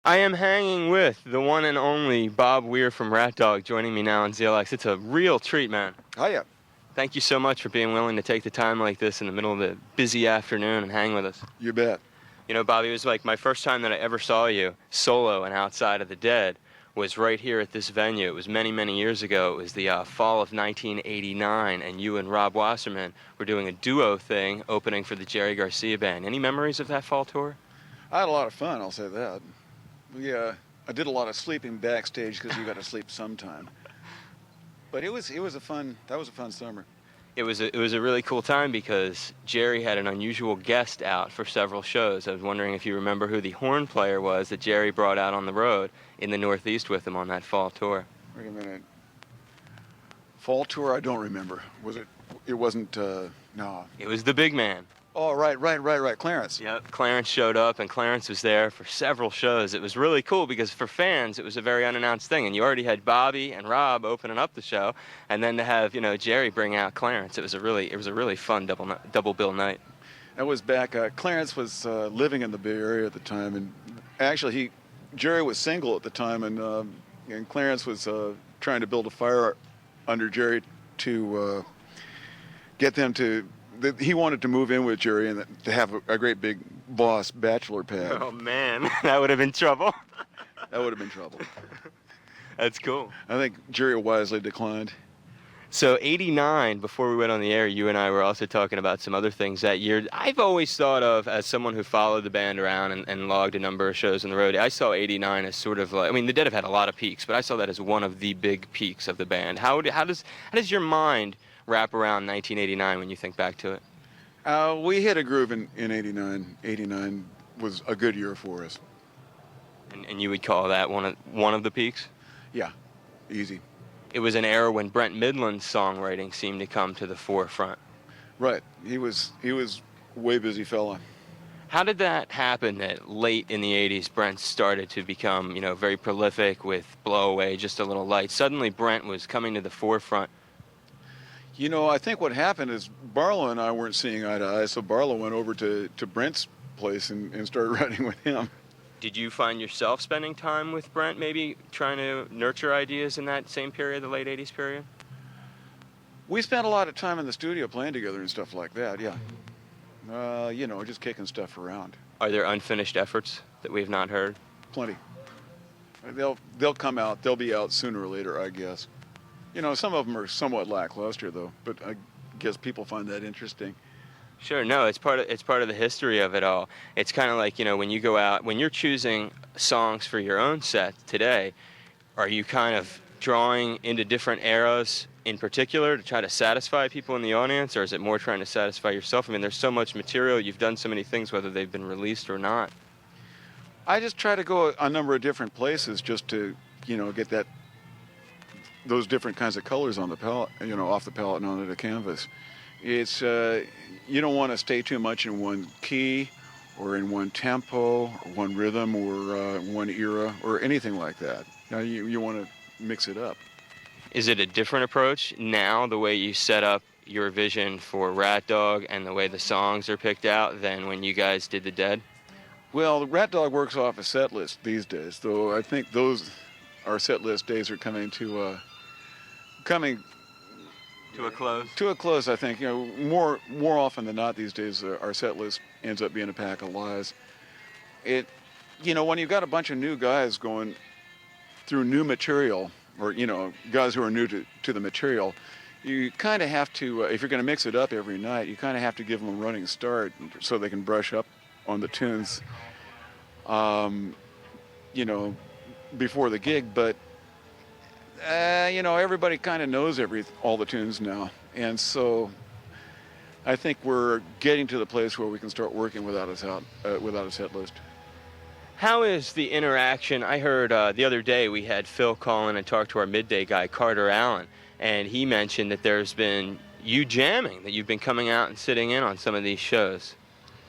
I am hanging with the one and only Bob Weir from Rat Dog joining me now on ZLX. It's a real treat, man. Hiya. Thank you so much for being willing to take the time like this in the middle of the busy afternoon and hang with us. You bet. You know, Bobby, it was like my first time that I ever saw you solo and outside of the Dead was right here at this venue. It was many, many years ago. It was the fall of 1989, and you and Rob Wasserman were doing a duo thing opening for the Jerry Garcia Band. Any memories of that fall tour? I had a lot of fun, I'll say that. I did a lot of sleeping backstage because you got to sleep sometime. But that was a fun summer. It was a really cool time because Jerry had an unusual guest out for several shows. I was wondering if you remember who the horn player was that Jerry brought out on the road in the Northeast with him on that fall tour. Wait a minute. Fall tour, I don't remember. Was it? It wasn't, no. It was the big man. Oh, right, Clarence. Yep, Clarence showed up, and Clarence was there for several shows. It was really cool because for fans, it was a very unannounced thing, and you already had Bobby and Rob opening up the show, and then to have Jerry bring out Clarence, it was a really fun double bill night. That was back. Clarence was living in the Bay Area at the time, and actually Jerry was single at the time, and Clarence was trying to build a fire under Jerry to get them to. He wanted to move in with Jerry and to have a great big boss bachelor pad. Oh man, that would have been trouble. That would have been trouble. That's cool. I think Jerry wisely declined. So 89, before we went on the air, you and I were also talking about some other things that year. I've always thought of, as someone who followed the band around and logged a number of shows on the road, I saw 89 as sort of like, I mean, the Dead have had a lot of peaks, but I saw that as one of the big peaks of the band. How does your mind wrap around 1989 when you think back to it? We hit a groove in 89. 89 was a good year for us. And you would call that one of the peaks? Yeah, easy. It was an era when Brent Midland's songwriting seemed to come to the forefront. Right. He was way busy fella. How did that happen that late in the 80s Brent started to become, very prolific with Blow Away, Just a Little Light? Suddenly Brent was coming to the forefront. I think what happened is Barlow and I weren't seeing eye to eye, so Barlow went over to Brent's place and started writing with him. Did you find yourself spending time with Brent, maybe trying to nurture ideas in that same period, the late 80s period? We spent a lot of time in the studio playing together and stuff like that, yeah. Just kicking stuff around. Are there unfinished efforts that we have not heard? Plenty. They'll come out. They'll be out sooner or later, I guess. Some of them are somewhat lackluster, though, but I guess people find that interesting. Sure, no, it's part of the history of it all. It's kind of like, when you go out, when you're choosing songs for your own set today, are you kind of drawing into different eras in particular to try to satisfy people in the audience, or is it more trying to satisfy yourself? I mean, there's so much material, you've done so many things, whether they've been released or not. I just try to go a number of different places just to, get those different kinds of colors on the palette, off the palette and onto the canvas. It's, you don't want to stay too much in one key or in one tempo or one rhythm or one era or anything like that. You want to mix it up. Is it a different approach now, the way you set up your vision for Rat Dog and the way the songs are picked out, than when you guys did the Dead? Well, the Rat Dog works off a set list these days, though I think our set list days are coming to a close. To a close, I think. More often than not these days, our set list ends up being a pack of lies. When you've got a bunch of new guys going through new material, or guys who are new to the material, you kind of have to, if you're going to mix it up every night, you kind of have to give them a running start so they can brush up on the tunes, before the gig. But everybody kind of knows all the tunes now, and so I think we're getting to the place where we can start working without a set list. How is the interaction? I heard the other day we had Phil call in and talk to our midday guy, Carter Allen, and he mentioned that there's been you jamming, that you've been coming out and sitting in on some of these shows.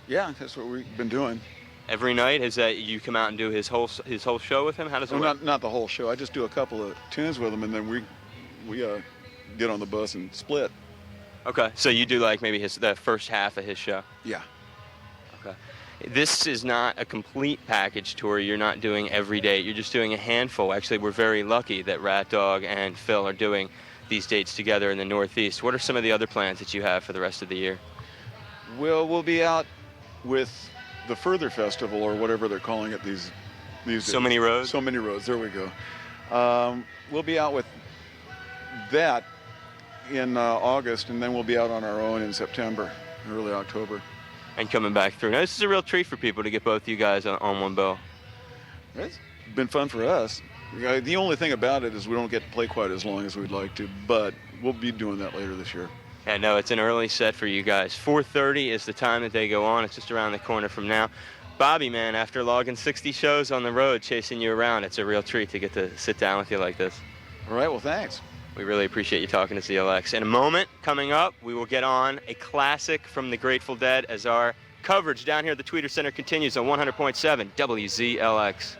Yeah, that's what we've been doing. Every night, is that you come out and do his whole show with him? How does it work? Not the whole show. I just do a couple of tunes with him, and then we get on the bus and split. Okay, so you do like maybe the first half of his show. Yeah. Okay. This is not a complete package tour. You're not doing every day. You're just doing a handful. Actually, we're very lucky that Rat Dog and Phil are doing these dates together in the Northeast. What are some of the other plans that you have for the rest of the year? Well, we'll be out with the Further Festival, or whatever they're calling it these days. So Many Roads? So Many Roads, there we go. We'll be out with that in August, and then we'll be out on our own in September, early October. And coming back through. Now, this is a real treat for people to get both you guys on one bill. It's been fun for us. The only thing about it is we don't get to play quite as long as we'd like to, but we'll be doing that later this year. Yeah, no, it's an early set for you guys. 4:30 is the time that they go on. It's just around the corner from now. Bobby, man, after logging 60 shows on the road, chasing you around, it's a real treat to get to sit down with you like this. All right, well, thanks. We really appreciate you talking to CLX. In a moment, coming up, we will get on a classic from the Grateful Dead as our coverage down here at the Tweeter Center continues on 100.7 WZLX.